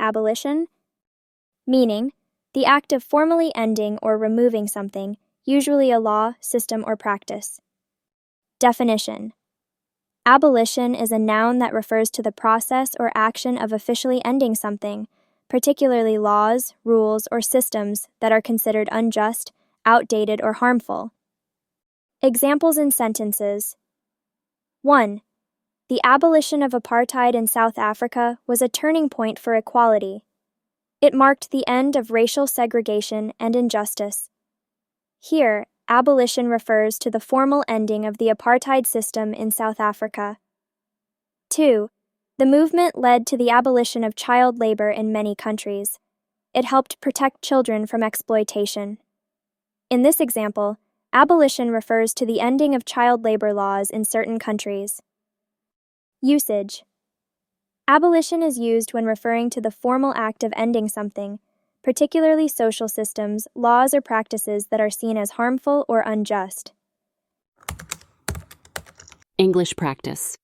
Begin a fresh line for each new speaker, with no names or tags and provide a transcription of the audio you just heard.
abolition, meaning the act of formally ending or removing something, usually a law, system, or practice. Definition: abolition is a noun that refers to the process or action of officially ending something, particularly laws, rules, or systems that are considered unjust, outdated, or harmful. Examples in sentences. 1. The abolition of apartheid in South Africa was a turning point for equality. It marked the end of racial segregation and injustice. Here, abolition refers to the formal ending of the apartheid system in South Africa. 2. The movement led to the abolition of child labor in many countries. It helped protect children from exploitation. In this example, abolition refers to the ending of child labor laws in certain countries. Usage: abolition is used when referring to the formal act of ending something, particularly social systems, laws, or practices that are seen as harmful or unjust.
English practice.